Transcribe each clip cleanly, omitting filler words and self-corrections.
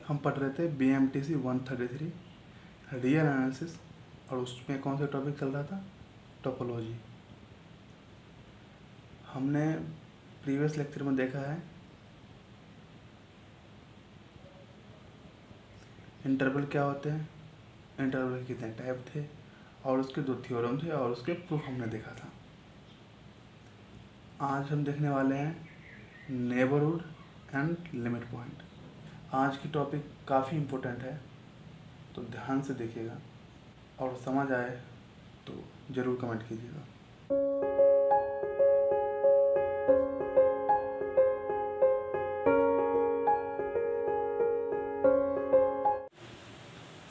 हम पढ़ रहे थे BMTC 133 रियल एनालिसिस, और उसमें कौन सा टॉपिक चल रहा था? टोपोलॉजी। हमने प्रीवियस लेक्चर में देखा है इंटरवल क्या होते हैं, इंटरवल के कितने टाइप थे, और उसके दो थ्योरम थे और उसके प्रूफ हमने देखा था। आज हम देखने वाले हैं नेबरहुड एंड लिमिट पॉइंट। आज की टॉपिक काफ़ी इम्पोर्टेंट है, तो ध्यान से देखिएगा, और समझ आए तो ज़रूर कमेंट कीजिएगा।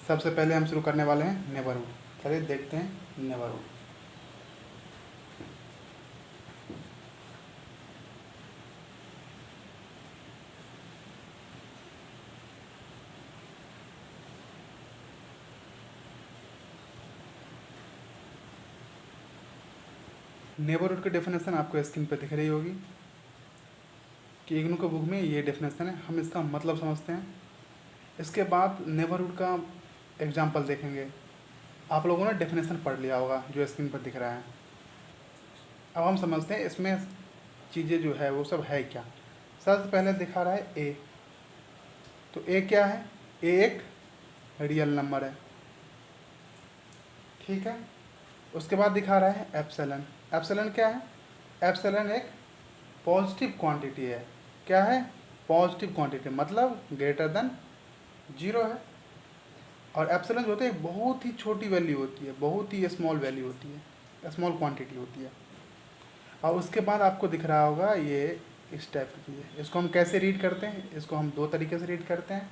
सबसे पहले हम शुरू करने वाले हैं नेबरहुड। चलिए देखते हैं नेबरहुड। नेबरहुड की डेफिनेशन आपको स्क्रीन पर दिख रही होगी कि इग्नू के बुक में ये डेफिनेशन है। हम इसका मतलब समझते हैं, इसके बाद नेबरहुड का एग्जांपल देखेंगे। आप लोगों ने डेफिनेशन पढ़ लिया होगा जो स्क्रीन पर दिख रहा है। अब हम समझते हैं इसमें चीज़ें जो है वो सब है क्या। सबसे पहले दिखा रहा है ए, तो ए क्या है? ए एक रियल नंबर है, ठीक है। उसके बाद दिखा रहा है एप्सिलॉन। एप्सिलॉन क्या है? एप्सिलॉन एक पॉजिटिव क्वांटिटी है। क्या है? पॉजिटिव क्वांटिटी, मतलब ग्रेटर देन 0 है। और एप्सिलॉन जो होता है बहुत ही छोटी वैल्यू होती है, बहुत ही स्मॉल वैल्यू होती है, स्मॉल क्वांटिटी होती है। और उसके बाद आपको दिख रहा होगा ये इस टाइप की है। इसको हम कैसे रीड करते हैं? इसको हम दो तरीके से रीड करते हैं।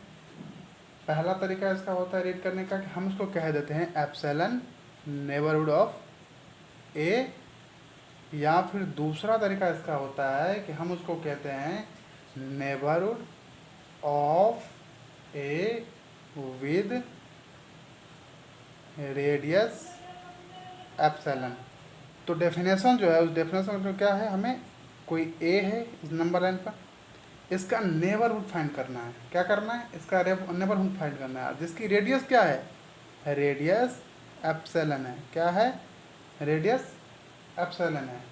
पहला तरीका इसका होता है रीड करने का कि हम इसको कह देते हैं एप्सिलॉन नेबरहुड ऑफ ए, या फिर दूसरा तरीका इसका होता है कि हम उसको कहते हैं neighbourhood of A with radius epsilon. तो डेफिनेशन जो है उस डेफिनेशन में क्या है, हमें कोई ए है इस नंबर लाइन पर, इसका नेबरहुड फाइंड करना है। क्या करना है? इसका नेबरहुड फाइंड करना है, जिसकी रेडियस क्या है? रेडियस एप्सिलॉन है। क्या है? रेडियस एप्सिलॉन है।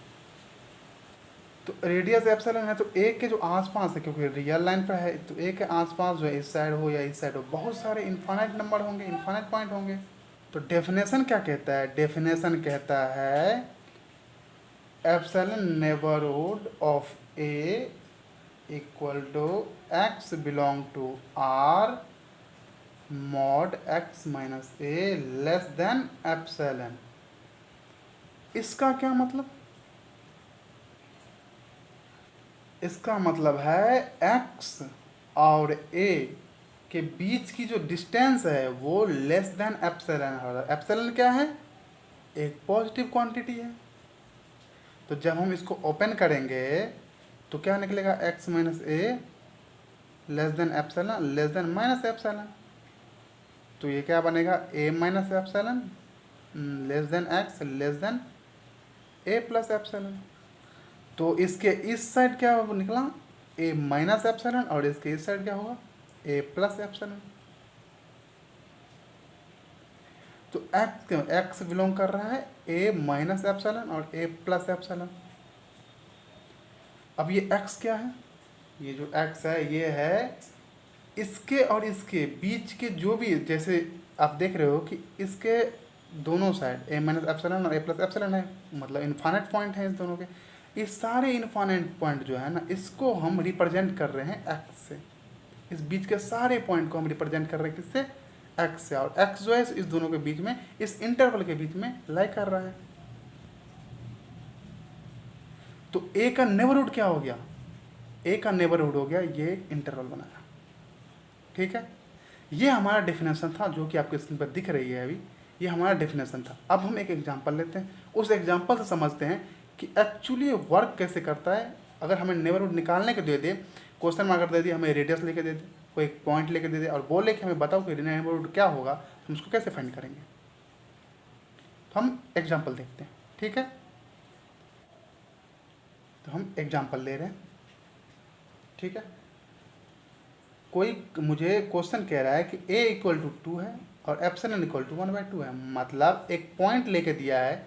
तो रेडियस एप्सिलॉन है, तो ए के जो आसपास है, क्योंकि रियल लाइन पर है, तो ए के आसपास जो है इस साइड हो या इस साइड हो, बहुत सारे इनफाइनाइट नंबर होंगे, इनफाइनाइट पॉइंट होंगे। तो डेफिनेशन क्या कहता है? डेफिनेशन कहता है epsilon neighbourhood of a equal to x belong to R mod x minus a less than epsilon. इसका क्या मतलब? इसका मतलब है एक्स और ए के बीच की जो डिस्टेंस है वो लेस देन एप्सिलॉन है। एप्सिलॉन क्या है? एक पॉजिटिव क्वांटिटी है। तो जब हम इसको ओपन करेंगे तो क्या निकलेगा? X minus a less than epsilon less than minus epsilon. तो ये क्या बनेगा? A minus epsilon less than x less than a plus epsilon. तो इसके इस साइड क्या निकला? ए माइनस एप्सिलॉन, और इसके इस साइड क्या होगा? ए प्लस एप्सिलॉन। तो एक्स बिलोंग कर रहा है ए माइनस एप्सिलॉन और ए प्लस एप्सिलॉन। अब ये एक्स क्या है? ये जो एक्स है ये है इसके और इसके बीच के जो भी, जैसे आप देख रहे हो कि इसके दोनों साइड ए माइनस एप्सिलॉन और ए प्लस एप्सिलॉन है, मतलब इनफाइनाइट पॉइंट है इस दोनों के। इस सारे इनफाइनाइट पॉइंट जो है ना, इसको हम रिप्रेजेंट कर रहे हैं एक्स से। इस बीच के सारे पॉइंट को हम रिप्रेजेंट कर रहे हैं किससे? एक्स से। और एक्स जो है इस दोनों के बीच में, इस इंटरवल के बीच में लाई कर रहा है। तो ए का नेबरहुड क्या हो गया? ए का नेबरहुड हो गया ये इंटरवल बनाया, ठीक है। ये हमारा डेफिनेशन था जो कि आपके स्क्रीन पर दिख रही है अभी, ये हमारा डेफिनेशन था। अब हम एक एग्जांपल लेते हैं, उस एग्जांपल से समझते हैं कि एक्चुअली ये वर्क कैसे करता है। अगर हमें नेबरहुड निकालने के दे दे, क्वेश्चन में अगर दे दिए, हमें रेडियस लेके दे दे, कोई एक पॉइंट लेके दे दे और बोले कि हमें बताओ कि नेबरहुड क्या होगा, हम उसको कैसे फाइंड करेंगे। तो हम एग्जाम्पल देखते हैं, ठीक है। तो हम एग्जाम्पल ले रहे हैं, ठीक है। कोई मुझे क्वेश्चन कह रहा है कि a इक्वल टू 2 है और एप्सिलॉन इक्वल टू 1/2 है, मतलब एक पॉइंट लेके दिया है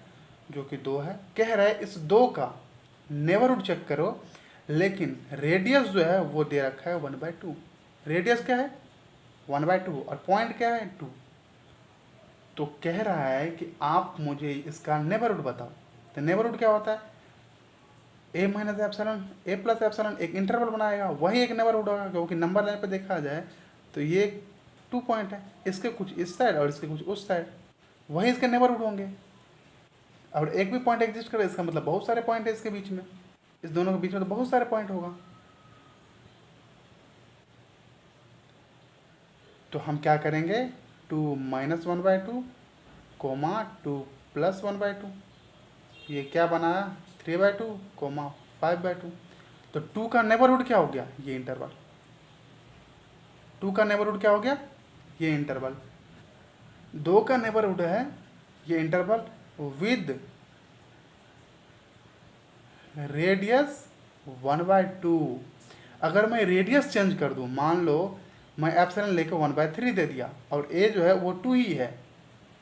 जो कि 2 है, कह रहा है इस 2 का नेबरहुड चेक करो, लेकिन रेडियस जो है वो दे रखा है 1/2। रेडियस क्या है 1/2 और पॉइंट क्या है 2। तो कह रहा है कि आप मुझे इसका नेबरहुड बताओ। तो नेबरहुड क्या होता है, ए माइनस एप्सिलॉन, ए प्लस एप्सिलॉन एक इंटरवल बनाएगा, वही एक नेबरहुड होगा, क्योंकि नंबर लाइन पे देखा जाए तो ये 2 पॉइंट है, इसके कुछ इस साइड और इसके कुछ उस साइड, वही इसके नेबरहुड होंगे। और एक भी पॉइंट एग्जिस्ट करे इसका मतलब बहुत सारे पॉइंट है इसके बीच में, इस दोनों के बीच में तो बहुत सारे पॉइंट होगा। तो हम क्या करेंगे, 2 माइनस 1/2 कोमा 2 प्लस 1/2, ये क्या बनाया 3/2 कोमा 5/2। तो 2 का नेबरहुड क्या हो गया, ये इंटरवल। 2 का नेबरहुड क्या हो गया, ये इंटरवल। 2 का नेबरहुड है ये इंटरवल विद रेडियस 1/2। अगर मैं रेडियस चेंज कर दूं, मान लो मैं एप्सिलॉन लेके 1/3 दे दिया और ए जो है वो 2 ही है,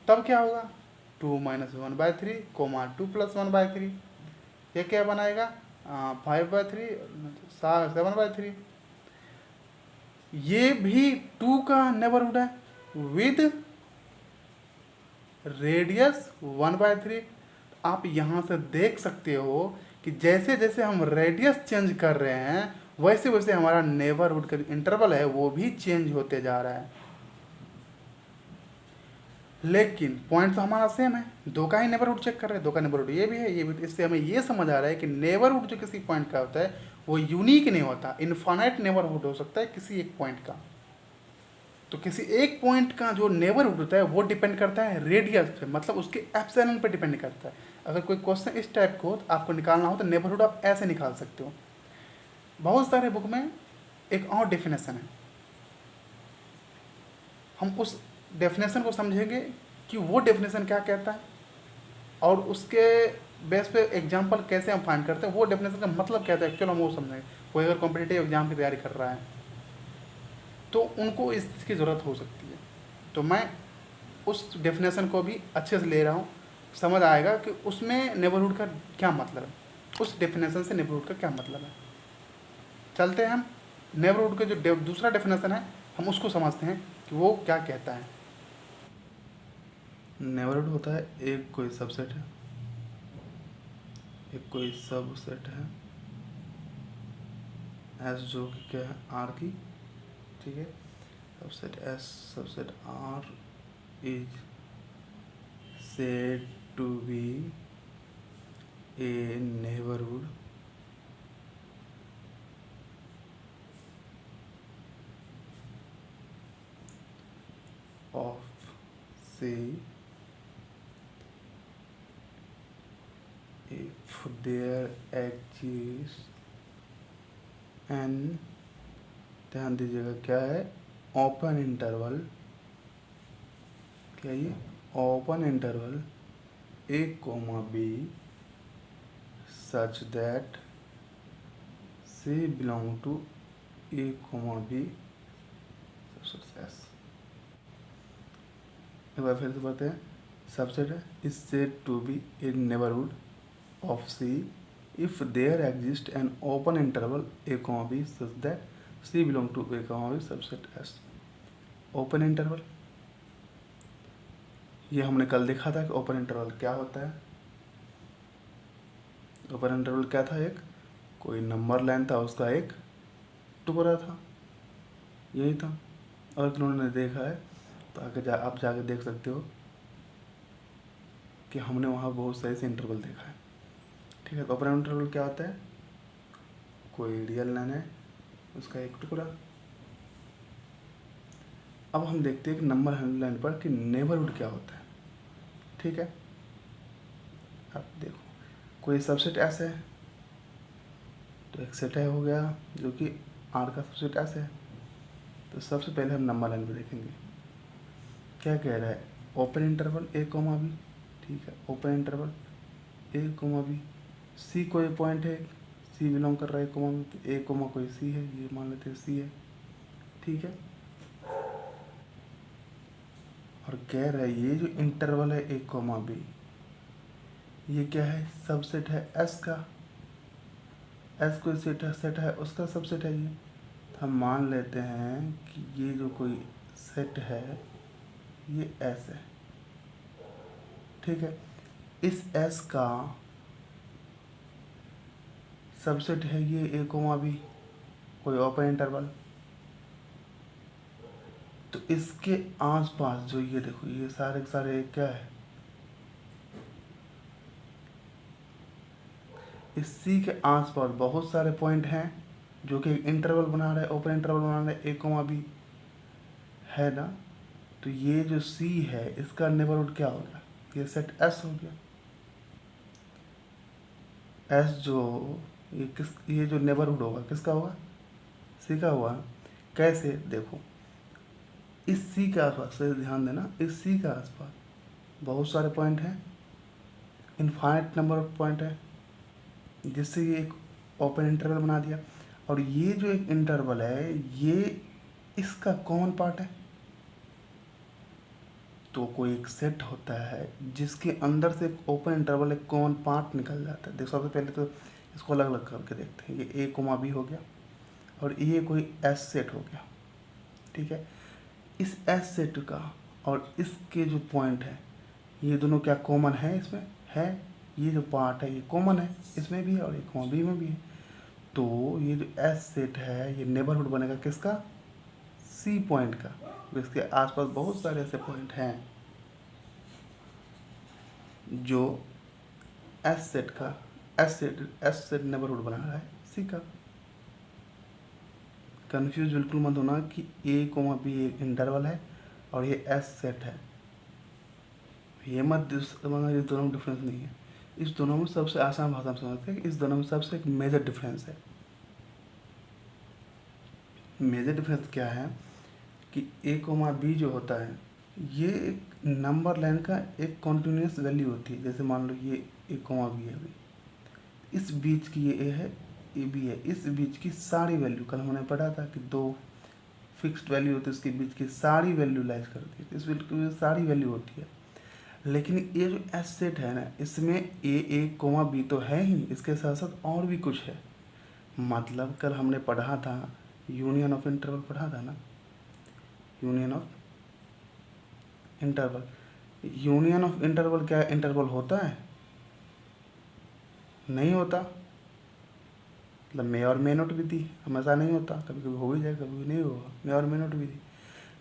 तब क्या होगा 2 माइनस 1/3 कोमा 2 प्लस 1/3, ये क्या बनाएगा 5/3 7/3। ये भी 2 का नेबरहुड है विद रेडियस 1/3। आप यहाँ से देख सकते हो कि जैसे जैसे हम रेडियस चेंज कर रहे हैं वैसे वैसे हमारा नेबरहुड का इंटरवल है वो भी चेंज होते जा रहा है, लेकिन पॉइंट तो हमारा सेम है। 2 का ही नेबरहुड चेक कर रहे हैं, 2 का नेबरहुड ये भी है ये भी। इससे हमें ये समझ आ रहा है कि नेबरहुड जो किसी पॉइंट का होता है वो यूनिक नहीं होता, इनफाइनाइट नेबरहुड हो सकता है किसी एक पॉइंट का। तो किसी एक पॉइंट का जो नेबरहुड होता है वो डिपेंड करता है रेडियस पे, मतलब उसके एप्सिलॉन पे डिपेंड करता है। अगर कोई क्वेश्चन इस टाइप को आपको निकालना हो तो नेबरहुड आप ऐसे निकाल सकते हो। बहुत सारे बुक में एक और डेफिनेशन है, हम उस डेफिनेशन को समझेंगे कि वो डेफिनेशन क्या कहता है और उसके बेस पे एग्जाम्पल कैसे हम फाइंड करते हैं, वो डेफिनेशन का मतलब क्या था एक्चुअल हम वो समझेंगे। कोई अगर कॉम्पिटिटिव एग्जाम की तैयारी कर रहा है तो उनको इस चीज़ की ज़रूरत हो सकती है। तो मैं उस डेफिनेशन को भी अच्छे से ले रहा हूँ, समझ आएगा कि उसमें नेबरहुड का क्या मतलब है, उस डेफिनेशन से नेबरहुड का क्या मतलब है। चलते हैं हम नेबरहुड का जो दूसरा डेफिनेशन है हम उसको समझते हैं कि वो क्या कहता है। नेबरहुड होता है एक कोई सबसेट है, एक कोई सबसेट है एस जो कि क्या है आर की, ठीक है। Subset S subset R is said to be a neighborhood of say if there exists an, ध्यान दीजिएगा क्या है ओपन इंटरवल, क्या ये open interval a comma b such that c belong to a comma b subset s। एक बार फिर से बताते हैं, सबसेट है is said to be a neighbourhood of c if there exist an open interval a comma b such that c belong to a comma b subset s। Open interval ये हमने कल देखा था कि ओपन इंटरवल क्या होता है। Open interval क्या था, एक कोई नंबर लाइन था उसका एक टुकड़ा था, यही था। और उन्होंने देखा है तो आगे आप जाके देख सकते हो कि हमने वहाँ बहुत सही से इंटरवल देखा है, ठीक है। तो ओपन इंटरवल क्या होता है, कोई रियल लाइन है उसका एक टुकड़ा। अब हम देखते हैं कि नंबर लाइन पर कि नेबरहुड क्या होता है, ठीक है। अब देखो कोई सबसेट एस है तो एक सेट है हो गया जो कि आर का सबसेट एस है। तो सबसे पहले हम नंबर लाइन पर देखेंगे क्या कह रहा है, ओपन इंटरवल ए कोमा बी, ठीक है। ओपन इंटरवल ए कोमा बी, सी कोई पॉइंट है, सी बिलोंग कर रहा है कोमा बी, तो ए कोमा कोई सी है, ये मान लेते हैं सी है, ठीक है। और कह रहा है ये जो इंटरवल है ए कोमा बी, ये क्या है, सबसेट है एस का। एस कोई सेट है उसका सबसेट है ये। तो हम मान लेते हैं कि ये जो कोई सेट है ये एस है, ठीक है। इस एस का सबसेट है ये ए कोमा बी, कोई ओपन इंटरवल। तो इसके आसपास जो ये देखो ये सारे के सारे क्या है, इस सी के आसपास बहुत सारे पॉइंट हैं जो कि इंटरवल बना रहे, ओपन इंटरवल बना रहे ए कोमा बी, है ना। तो ये जो सी है इसका नेबरहुड क्या हो गया, ये सेट एस हो गया। एस जो ये जो नेबरहुड होगा किसका होगा, सी का होगा। कैसे, देखो इस सी के आसपास से ध्यान देना, इस सी के आसपास बहुत सारे पॉइंट हैं, इनफाइनाइट नंबर ऑफ पॉइंट है, जिससे ये एक ओपन इंटरवल बना दिया। और ये जो एक इंटरवल है ये इसका कॉमन पार्ट है। तो कोई एक सेट होता है जिसके अंदर से एक ओपन इंटरवल एक कॉमन पार्ट निकल जाता है। देखो सबसे पहले तो इसको अलग अलग करके देखते हैं। ये ए कोमा बी हो गया और ये कोई एस सेट हो गया, ठीक है। इस एस सेट का और इसके जो पॉइंट है ये दोनों क्या कॉमन है, इसमें है, ये जो पार्ट है ये कॉमन है, इसमें भी है और एक कोमा बी में भी है। तो ये जो एस सेट है ये नेबरहुड बनेगा किसका, सी पॉइंट का। तो इसके आसपास बहुत सारे ऐसे पॉइंट हैं जो एस सेट का एस सेट नेबरहुड बना रहा है सी का। कंफ्यूज बिल्कुल मत होना कि ए कोमा बी एक इंटरवल है और ये एस सेट है, ये मत समझना इस दोनों में डिफरेंस नहीं है। इस दोनों में सबसे आसान भाषा में समझते हैं कि इस दोनों में सबसे एक मेजर डिफरेंस है। मेजर डिफरेंस क्या है कि ए कोमा बी जो होता है ये एक नंबर लाइन का एक कॉन्टिन्यूस वैल्यू होती है। जैसे मान लो ये ए कोमा बी है, अभी इस बीच की ये ए है, ए बी है, इस बीच की सारी वैल्यू, कल हमने पढ़ा था कि दो फिक्स्ड वैल्यू होती है, इसके बीच की सारी वैल्यू लाइज करती है, इस बिल्कुल सारी वैल्यू होती है। लेकिन ये जो एस सेट है ना इसमें ए कोमा बी तो है ही, इसके साथ साथ और भी कुछ है। मतलब कल हमने पढ़ा था यूनियन ऑफ इंटरवल पढ़ा था ना, union of interval. Union of interval क्या इंटरवल होता है, नहीं होता। मतलब मे और मे नोट भी थी, हमेशा नहीं होता, कभी कभी हो भी जाए कभी कभी नहीं होगा, मे और मे नोट भी थी।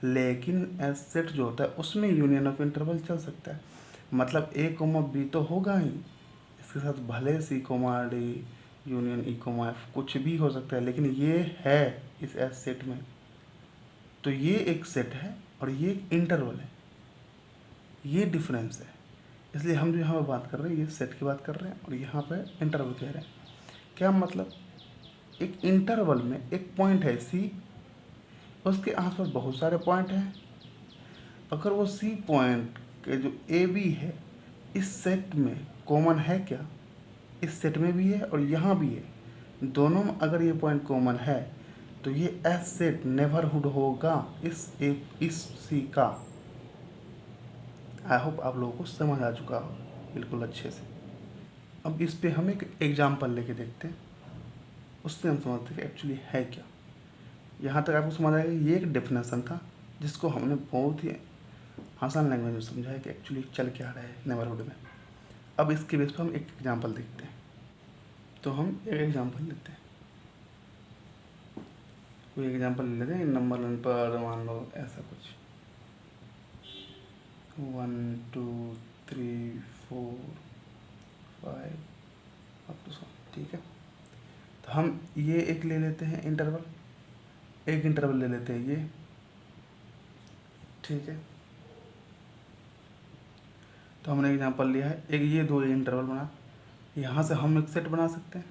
लेकिन एस सेट जो होता है उसमें यूनियन ऑफ इंटरवल चल सकता है। मतलब ए कोमा बी तो होगा ही, इसके साथ भले c comma d union e comma f कुछ भी हो सकता है, लेकिन ये है इस एस सेट में। तो ये एक सेट है और ये एक इंटरवल है, ये डिफरेंस है। इसलिए हम जो यहाँ पर बात कर रहे हैं ये सेट की बात कर रहे हैं और यहाँ पे इंटरवल कह रहे हैं। क्या मतलब, एक इंटरवल में एक पॉइंट है सी, उसके आसपास बहुत सारे पॉइंट हैं। अगर वो सी पॉइंट के जो ए बी है इस सेट में कॉमन है क्या, इस सेट में भी है और यहाँ भी है, दोनों में अगर ये पॉइंट कॉमन है तो ये एस सेट नेबरहुड होगा इस सी का। आई होप आप लोगों को समझ आ चुका हो बिल्कुल अच्छे से। अब इस पे हम एक एग्जाम्पल लेके देखते हैं, उससे हम समझते हैं कि एक्चुअली है क्या। यहाँ तक आपको समझ आएगा ये एक डेफिनेशन था जिसको हमने बहुत ही आसान लैंग्वेज में समझाया कि एक्चुअली चल क्या रहा है नेबरहुड में। अब इसके बेस पर हम एक एग्जाम्पल देखते हैं। तो हम एक एग्जाम्पल लेते हैं, कोई एग्जाम्पल ले लेते हैं। नंबर लाइन पर मान लो ऐसा कुछ 1 2 3 4 5 अप टू 7, ठीक है। तो हम ये एक ले लेते हैं इंटरवल, एक इंटरवल ले लेते हैं ये, ठीक है। तो हमने एग्जांपल लिया है एक, ये दो इंटरवल बना, यहाँ से हम एक सेट बना सकते हैं।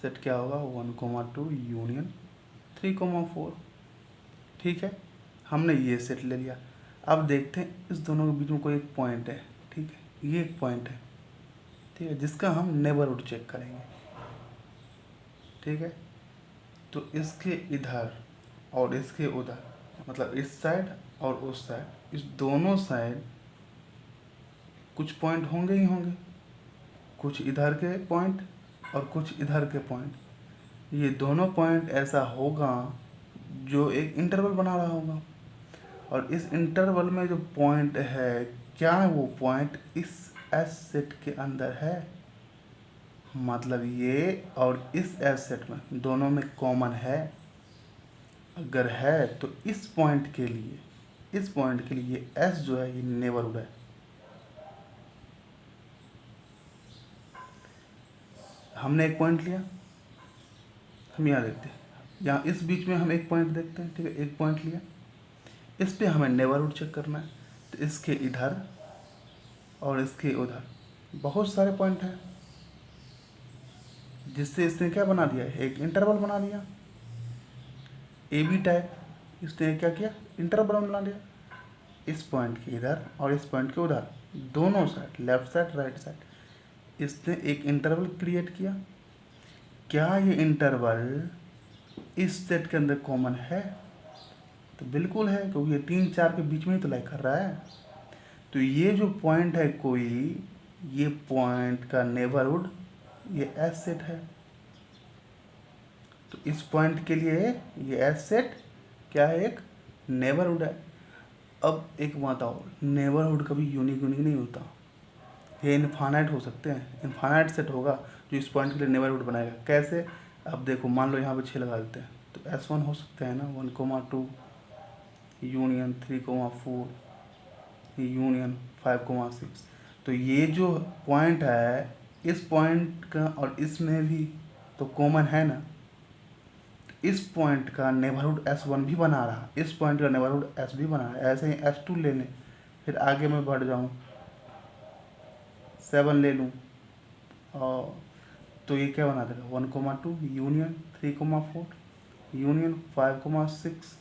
सेट क्या होगा 1,2 यूनियन 3,4, ठीक है। हमने ये सेट ले लिया। अब देखते हैं इस दोनों के बीच में कोई एक पॉइंट है, ठीक है, ये एक पॉइंट है, ठीक है, जिसका हम नेबरहुड चेक करेंगे, ठीक है। तो इसके इधर और इसके उधर, मतलब इस साइड और उस साइड, इस दोनों साइड कुछ पॉइंट होंगे ही होंगे, कुछ इधर के पॉइंट और कुछ इधर के पॉइंट। ये दोनों पॉइंट ऐसा होगा जो एक इंटरवल बना रहा होगा, और इस इंटरवल में जो पॉइंट है, क्या वो पॉइंट इस एस सेट के अंदर है? मतलब ये और इस एस सेट में दोनों में कॉमन है। अगर है तो इस पॉइंट के लिए एस जो है ये नेबरहुड है। हमने एक पॉइंट लिया, हम यहाँ देखते हैं, यहाँ इस बीच में हम एक पॉइंट देखते हैं, ठीक है, एक पॉइंट लिया, इस पे हमें नेबरहुड चेक करना है। तो इसके इधर और इसके उधर बहुत सारे पॉइंट हैं, जिससे इसने क्या बना दिया, एक इंटरवल बना दिया ए बी टाइप। इसने क्या किया, इंटरवल बना दिया इस पॉइंट के इधर और इस पॉइंट के उधर, दोनों side, left side right side, इसने एक इंटरवल क्रिएट किया। क्या ये इंटरवल इस सेट के अंदर कॉमन है? तो बिल्कुल है, क्योंकि ये 3 4 के बीच में ही तो लाई कर रहा है। तो ये जो पॉइंट है कोई, ये पॉइंट का नेबरहुड ये एस सेट है। तो इस पॉइंट के लिए ये एस सेट क्या है, एक नेबरहुड है। अब एक बात और, नेबरहुड कभी यूनिक नहीं होता, ये इनफाइनाइट हो सकते हैं। इनफाइनाइट सेट होगा जो इस पॉइंट के लिए नेबरहुड बनाएगा। कैसे? अब देखो, मान लो यहाँ पे 6 लगा देते हैं, तो S1 हो सकता है ना, 1,2 यूनियन 3,4 यूनियन 5,6। तो ये जो पॉइंट है, इस पॉइंट का और इसमें भी तो कॉमन है ना। इस पॉइंट का नेबरहुड S1 भी बना रहा, इस पॉइंट का नेबरहुड S भी बना रहा है। ऐसे ही S2 ले लें, फिर आगे मैं बढ़ जाऊँ 7 ले लूँ, और तो ये क्या बना देगा, 1,2 यूनियन 3,4 यूनियन 5,6।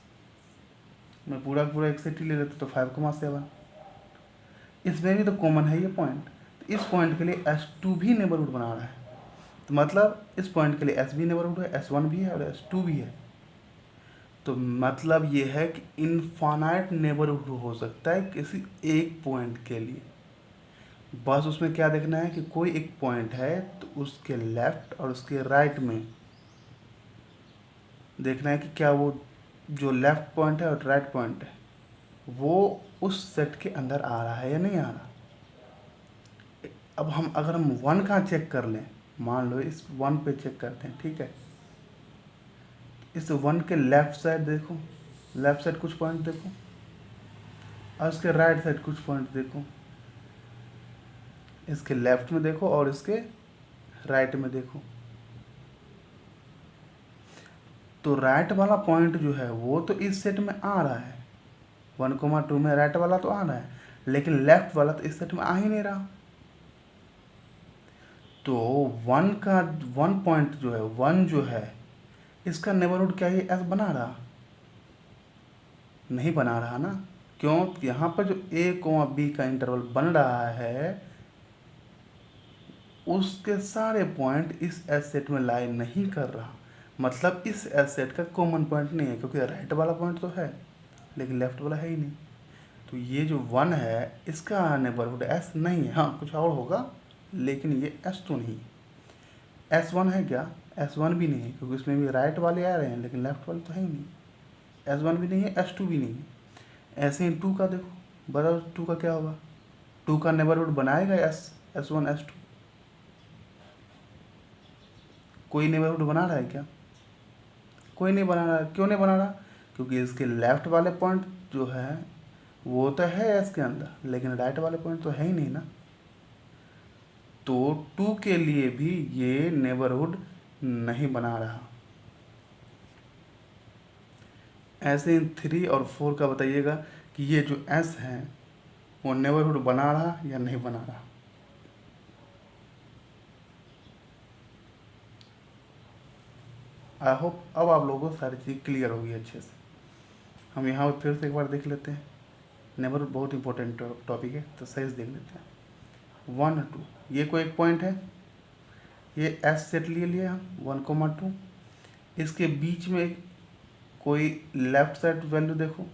मैं पूरा पूरा एक सेट ही ले लेता तो 5,7। इसमें भी तो कॉमन है ये पॉइंट। तो इस पॉइंट के लिए S2 भी नेबरहुड बना रहा है। तो मतलब इस पॉइंट के लिए S भी नेबरहुड है, S1 भी है और S2 भी है। तो मतलब ये है कि इनफाइनाइट नेबरहुड हो सकता है किसी एक पॉइंट के लिए। बस उसमें क्या देखना है कि कोई एक पॉइंट है, तो उसके लेफ्ट और उसके राइट में देखना है कि क्या वो जो लेफ्ट पॉइंट है और राइट पॉइंट है वो उस सेट के अंदर आ रहा है या नहीं आ रहा। अब अगर हम 1 का चेक कर लें, मान लो इस 1 पे चेक करते हैं, ठीक है, इस 1 के लेफ्ट साइड देखो, लेफ्ट साइड कुछ पॉइंट देखो, और इसके राइट साइड कुछ पॉइंट देखो। इसके लेफ्ट में देखो और इसके राइट में देखो। तो राइट वाला पॉइंट जो है वो तो इस सेट में आ रहा है, 1,2 में राइट वाला तो आ रहा है, लेकिन लेफ्ट वाला तो इस सेट में आ ही नहीं रहा। तो 1 पॉइंट जो है, 1 जो है, इसका नेबरहुड क्या ये एस बना रहा? नहीं बना रहा ना। क्यों? यहाँ पर जो A, B का इंटरवल बन रहा है, उसके सारे पॉइंट इस एस सेट में लाई नहीं कर रहा। मतलब इस एस सेट का कॉमन पॉइंट नहीं है, क्योंकि राइट वाला पॉइंट तो है लेकिन लेफ्ट वाला है ही नहीं। तो ये जो 1 है, इसका नेबरहुड एस नहीं है। हाँ, कुछ और होगा, लेकिन ये S2 नहीं। S1 है क्या? S1 भी नहीं है, क्योंकि इसमें भी राइट वाले आ रहे हैं लेकिन लेफ्ट वाले तो है ही नहीं। S1 भी नहीं है, S2 भी नहीं है। ऐसे ही 2 का देखो, बताओ 2 का क्या होगा? 2 का नेबरहुड बनाएगा S1 S2? कोई नेबरहुड बना रहा है क्या? कोई नहीं बना रहा। क्यों नहीं बना रहा? क्योंकि इसके लेफ्ट वाले पॉइंट जो है वो तो है एस के अंदर, लेकिन राइट वाले पॉइंट तो है ही नहीं ना। तो 2 के लिए भी ये नेबरहुड नहीं बना रहा। ऐसे इन 3 और 4 का बताइएगा कि ये जो एस है वो नेबरहुड बना रहा या नहीं बना रहा। आई होप अब आप लोगों को सारी चीज़ क्लियर होगी अच्छे से। हम यहाँ पर फिर से एक बार देख लेते हैं। नेबरहुड बहुत इंपॉर्टेंट टॉपिक है, तो सही से देख लेते हैं। 1 2, ये कोई एक पॉइंट है, ये एस सेट लिए हम 1,2। इसके बीच में एक कोई लेफ्ट साइड वैल्यू देखो,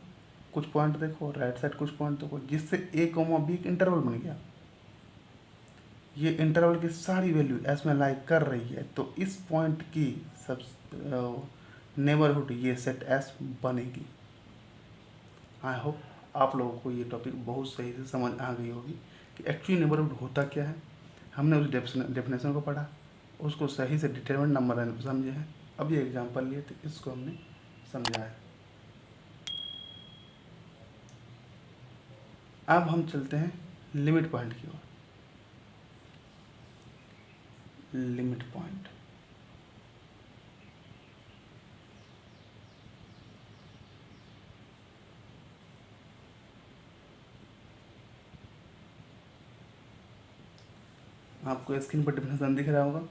कुछ पॉइंट देखो, राइट साइड कुछ पॉइंट देखो, जिससे ए कॉमा बी एक इंटरवल बन गया। ये इंटरवल की सारी वैल्यू एस में लाई कर रही है, तो इस पॉइंट की सब नेबरहुड ये सेट एस बनेगी। आई होप आप लोगों को ये टॉपिक बहुत सही से समझ आ गई होगी कि एक्चुअली नेबरहुड होता क्या है। हमने उस डेफिनेशन को पढ़ा, उसको सही से डिटरमिनेंट नंबर समझे हैं। अब ये एग्जांपल लिए तो इसको हमने समझा है। अब हम चलते हैं लिमिट पॉइंट की ओर। लिमिट पॉइंट आपको स्क्रीन पर डेफिनेशन दिख रहा होगा।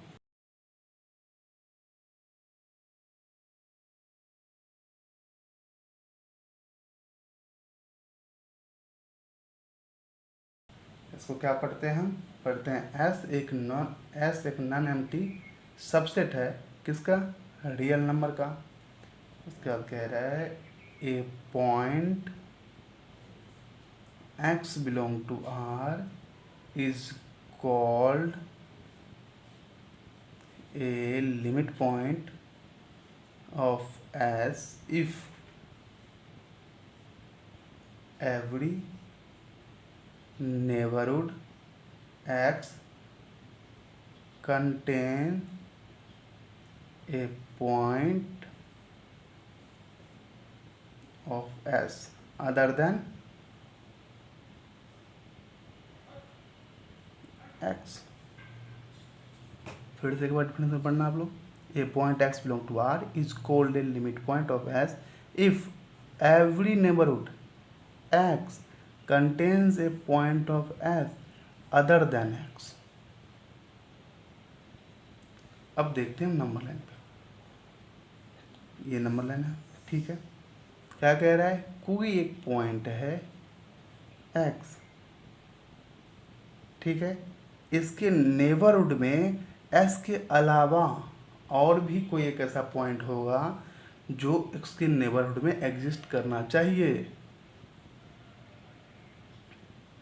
इसको क्या पढ़ते हैं हम? पढ़ते हैं एस एक नॉन एम्प्टी सबसेट है किसका? रियल नंबर का। उसके बाद कह रहा है a point x belong to r is called a limit point of s if every neighborhood x contain a point of s other than x। फिर से एक बार डिफिनेशन पढ़ना आप लोग। A point x belong to r is called a limit point of s if every neighbourhood x contains a point of s other than x। अब देखते हैं number line पे। ये नंबर लाइन है, ठीक है। क्या कह रहा है? कोई एक पॉइंट है x, ठीक है, इसके नेबरहुड में s के अलावा और भी कोई एक ऐसा पॉइंट होगा जो इसके नेबरहुड में एग्जिस्ट करना चाहिए।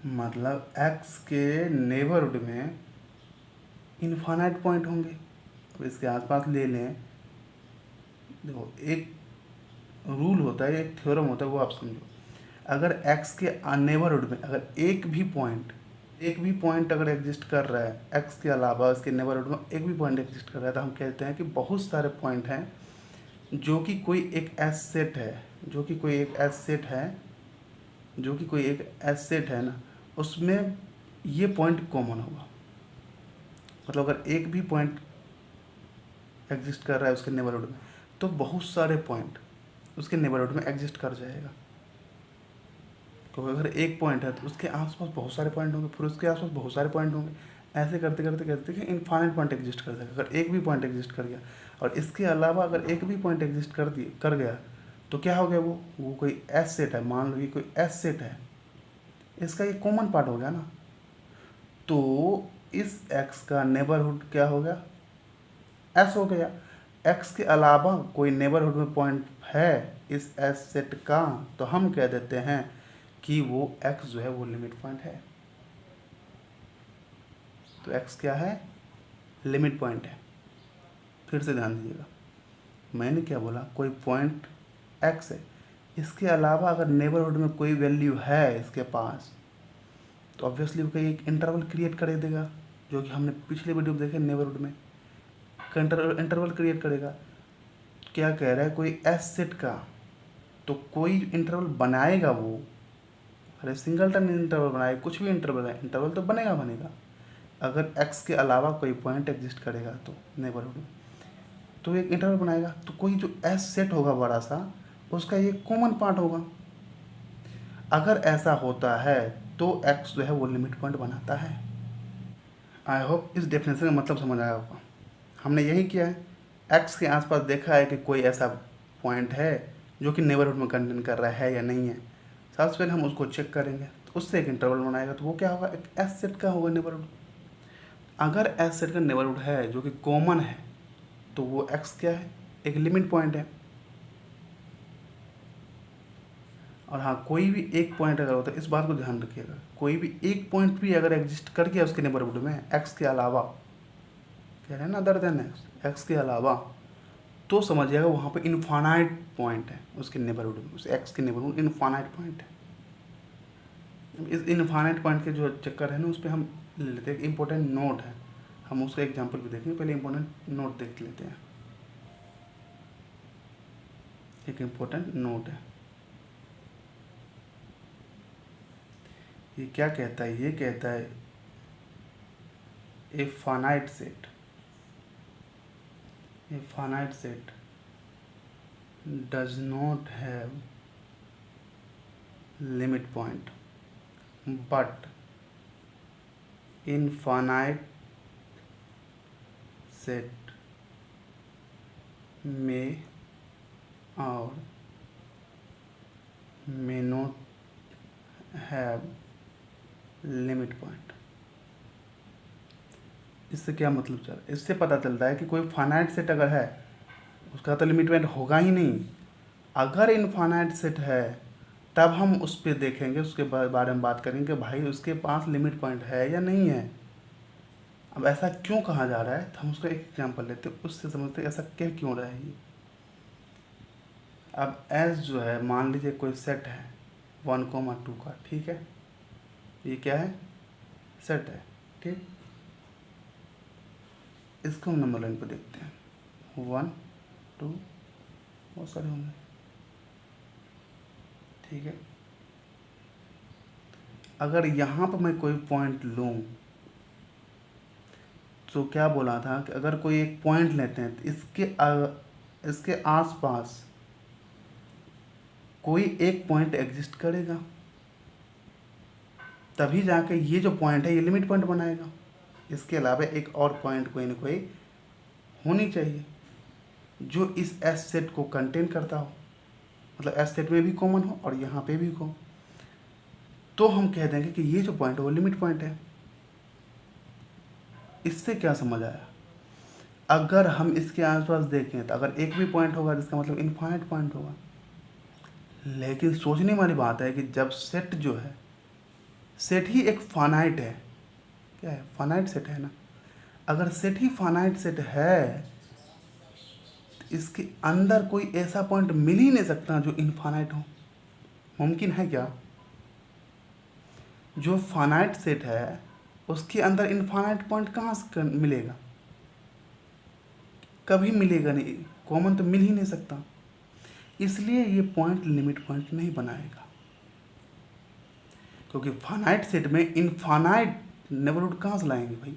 मतलब x के नेबरहुड में इनफाइनाइट पॉइंट होंगे। अब इसके आसपास ले लें, देखो एक रूल होता है, एक थ्योरम होता है, वो आप समझो। अगर x के नेबरहुड में अगर एक भी पॉइंट अगर एग्जिस्ट कर रहा है, x के अलावा उसके नेबरहुड में एक भी पॉइंट एग्जिस्ट कर रहा है, तो हम कहते हैं कि बहुत सारे पॉइंट हैं जो कि कोई एक एस सेट है, जो कि कोई एक एस सेट है ना, उसमें ये पॉइंट कॉमन होगा। मतलब अगर एक भी पॉइंट एग्जिस्ट कर रहा है उसके नेबरहुड में, तो बहुत सारे पॉइंट उसके नेबरहुड में एग्जिस्ट कर जाएगा। तो अगर एक पॉइंट है तो उसके आसपास बहुत सारे पॉइंट होंगे, फिर उसके आसपास बहुत सारे पॉइंट होंगे, ऐसे करते करते करते कि इनफाइनाइट पॉइंट एग्जिस्ट कर जाएगा। अगर एक भी पॉइंट एग्जिस्ट कर गया और इसके अलावा अगर एक भी पॉइंट एग्जिस्ट कर गया तो क्या हो गया? वो कोई एस सेट है। मान लो ये कोई एस सेट है, इसका ये कॉमन पार्ट हो गया ना, तो इस x का नेबरहुड क्या हो गया? s हो गया। x के अलावा कोई नेबरहुड में पॉइंट है इस s सेट का, तो हम कह देते हैं कि वो x जो है वो लिमिट पॉइंट है। तो x क्या है? लिमिट पॉइंट है। फिर से ध्यान दीजिएगा, मैंने क्या बोला? कोई पॉइंट x है, इसके अलावा अगर नेबरहुड में कोई वैल्यू है इसके पास, तो ऑब्वियसली वो कोई एक इंटरवल क्रिएट कर देगा, जो कि हमने पिछले वीडियो में देखे। नेबरहुड में इंटरवल क्रिएट करेगा। क्या कह रहा है? कोई एस सेट का तो कोई इंटरवल बनाएगा वो। अरे सिंगलटन इंटरवल बनाए, कुछ भी इंटरवल है, इंटरवल तो बनेगा अगर x के अलावा कोई पॉइंट एग्जिस्ट करेगा तो नेबरहुड में, तो एक इंटरवल बनाएगा। तो कोई जो एस सेट होगा बड़ा सा, उसका ये कॉमन पार्ट होगा। अगर ऐसा होता है तो x जो है वो लिमिट पॉइंट बनाता है। आई होप इस डेफिनेशन का मतलब समझ आया होगा। हमने यही किया है, x के आसपास देखा है कि कोई ऐसा पॉइंट है जो कि नेबरहुड में कंटेन कर रहा है या नहीं है। सबसे पहले हम उसको चेक करेंगे, तो उससे एक इंटरवल बनाएगा, तो वो क्या होगा? एक एस सेट का होगा नेबरहुड। अगर एस सेट का नेबरहुड है जो कि कॉमन है, तो वो x क्या है? एक लिमिट पॉइंट है। और हाँ, कोई भी एक पॉइंट अगर होता है, इस बात को ध्यान रखिएगा, कोई भी एक पॉइंट भी अगर एग्जिस्ट कर गया उसके नेबरहुड में एक्स के अलावा, कह रहे हैं ना अदर देन एक्स, एक्स के अलावा, तो समझिएगा वहाँ पे इनफानाइट पॉइंट है उसके नेबरहुड में, उस एक्स के नेबरहुड इनफानाइट पॉइंट है। इस इनफानाइट पॉइंट के जो चक्कर है ना, उस पर हम ले लेते हैं, एक इंपॉर्टेंट नोट है, हम उसका एग्जाम्पल भी देखेंगे, पहले इंपॉर्टेंट नोट देख लेते हैं। एक इंपॉर्टेंट नोट है, ये क्या कहता है, ये कहता है a finite set, a finite set does not have limit point, but infinite set may or may not have limit point। इससे क्या मतलब चल, इससे पता चलता है कि कोई फाइनाइट सेट अगर है उसका तो लिमिट पॉइंट होगा ही नहीं। अगर इनफाइनाइट सेट है तब हम उस पर देखेंगे, उसके बारे में बात करेंगे भाई उसके पास लिमिट पॉइंट है या नहीं है। अब ऐसा क्यों कहा जा रहा है, तो हम उसका एक एग्जांपल लेते हैं, उससे समझते हैं ऐसा कह क्यों रहा है ये। अब एस जो है, मान लीजिए कोई सेट है 1,2 का, ठीक है, ये क्या है, सेट है, ठीक। इसको हम नंबर लाइन पर देखते हैं, 1 2 बहुत सारे होंगे, ठीक है। अगर यहाँ पर मैं कोई पॉइंट लूँ तो क्या बोला था कि अगर कोई एक पॉइंट लेते हैं तो इसके आसपास कोई एक पॉइंट एग्जिस्ट करेगा, तभी जाके ये जो पॉइंट है ये लिमिट पॉइंट बनाएगा। इसके अलावा एक और पॉइंट कोई ना कोई होनी चाहिए जो इस एस सेट को कंटेन करता हो, मतलब एस सेट में भी कॉमन हो और यहाँ पे भी हो, तो हम कह देंगे कि ये जो पॉइंट है वो लिमिट पॉइंट है। इससे क्या समझ आया, अगर हम इसके आसपास देखें तो अगर एक भी पॉइंट होगा जिसका मतलब इनफाइनाइट पॉइंट होगा। लेकिन सोचने वाली बात है कि जब सेट जो है, सेट ही एक फाइनाइट है, क्या है, फाइनाइट सेट है ना। अगर सेट ही फाइनाइट सेट है तो इसके अंदर कोई ऐसा पॉइंट मिल ही नहीं सकता जो इनफाइनाइट हो। मुमकिन है क्या, जो फाइनाइट सेट है उसके अंदर इनफाइनाइट पॉइंट कहाँ से मिलेगा, कभी मिलेगा नहीं, कॉमन तो मिल ही नहीं सकता। इसलिए ये पॉइंट लिमिट पॉइंट नहीं बनाएगा, क्योंकि फाइनाइट सेट में इनफाइनाइट नेबरहुड कहाँ से लाएंगे भाई।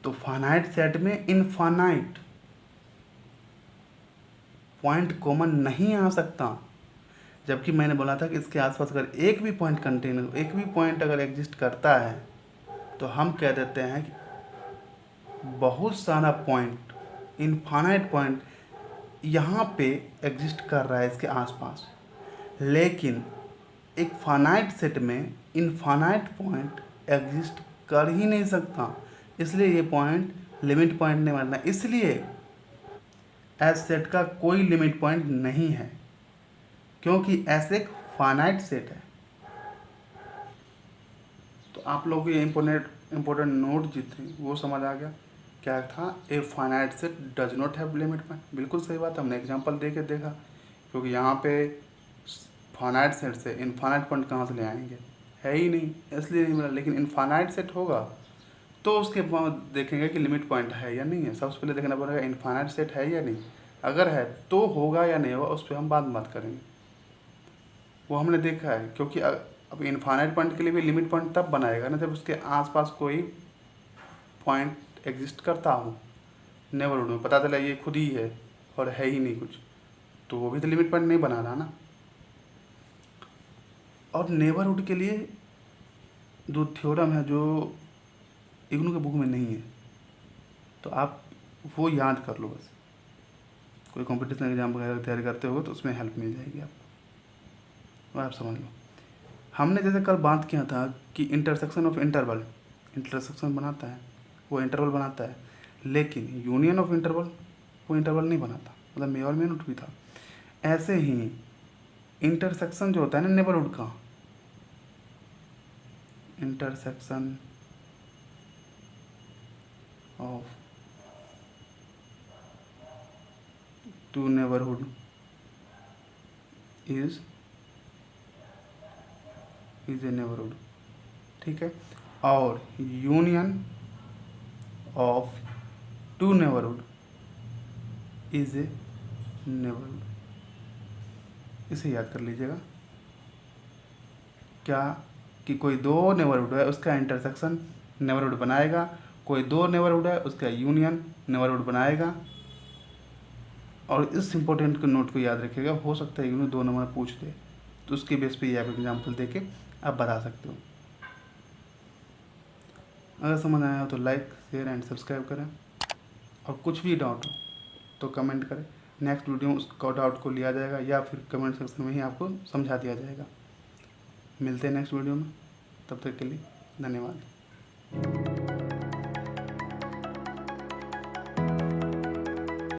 तो फाइनाइट सेट में इनफाइनाइट पॉइंट कॉमन नहीं आ सकता, जबकि मैंने बोला था कि इसके आसपास अगर एक भी पॉइंट कंटेन, एक भी पॉइंट अगर एग्जिस्ट करता है तो हम कह देते हैं कि बहुत सारा पॉइंट, इनफाइनाइट पॉइंट यहाँ पे एग्जिस्ट कर रहा है इसके आसपास। लेकिन एक फाइनाइट सेट में इनफाइनाइट पॉइंट एग्जिस्ट कर ही नहीं सकता, इसलिए ये पॉइंट लिमिट पॉइंट नहीं बनना। इसलिए एस सेट का कोई लिमिट पॉइंट नहीं है, क्योंकि एस एक फाइनाइट सेट है। तो आप लोगों को ये इम्पोर्टेंट नोट जो थी वो समझ आ गया, क्या था, a finite set does not have limit point. बिल्कुल सही बात, हमने एग्जांपल दे के देखा, क्योंकि यहाँ पे फाइनाइट सेट से इनफाइनाइट पॉइंट कहाँ से ले आएंगे, है ही नहीं, इसलिए नहीं मिला। लेकिन इनफाइनाइट सेट होगा तो उसके बाद देखेंगे कि लिमिट पॉइंट है या नहीं है। सबसे पहले देखना पड़ेगा इनफाइनाइट सेट है या नहीं, अगर है तो होगा या नहीं होगा उस पर हम बाद में बात करेंगे, वो हमने देखा है। क्योंकि अब इनफाइनाइट पॉइंट के लिए भी लिमिट पॉइंट तब बनाएगा ना जब उसके आसपास कोई पॉइंट एग्जिस्ट करता हो नेबरहुड में, पता चला ये खुद ही है और है ही नहीं कुछ, तो वो भी तो लिमिट पॉइंट नहीं बना रहा ना। और नेबरहुड के लिए दो थ्योरम है जो इग्नू के बुक में नहीं है, तो आप वो याद कर लो बस। कोई कंपटीशन एग्जाम वगैरह की तैयारी करते हो तो उसमें हेल्प मिल जाएगी आपको, और आप समझ लो। हमने जैसे कल बात किया था कि इंटरसेक्शन ऑफ इंटरवल, इंटरसेक्शन बनाता है, वो इंटरवल बनाता है, लेकिन यूनियन ऑफ इंटरवल वो इंटरवल नहीं बनाता, मतलब मे और मे नॉट भी था। ऐसे ही इंटरसेक्शन जो होता है ना नेबरहुड का, intersection of two neighbourhood is a neighbourhood, ठीक है। और union of two neighbourhood is a neighbourhood, इसे याद कर लीजिएगा। क्या कि कोई दो नेबरहुड है उसका इंटरसेक्शन नेबरहुड बनाएगा, कोई दो नेबरहुड है उसका यूनियन नेबरहुड बनाएगा। और इस इम्पोर्टेंट के नोट को याद रखिएगा, हो सकता है कि 2 नंबर पूछ दे, तो उसके बेस पे ये आप एग्जाम्पल दे के आप बता सकते हो। अगर समझ आया हो तो लाइक शेयर एंड सब्सक्राइब करें, और कुछ भी डाउट हो तो कमेंट करें। नेक्स्ट वीडियो में उस डाउट को लिया जाएगा या फिर कमेंट सेक्शन में ही आपको समझा दिया जाएगा। मिलते हैं नेक्स्ट वीडियो में, तब तक के लिए धन्यवाद।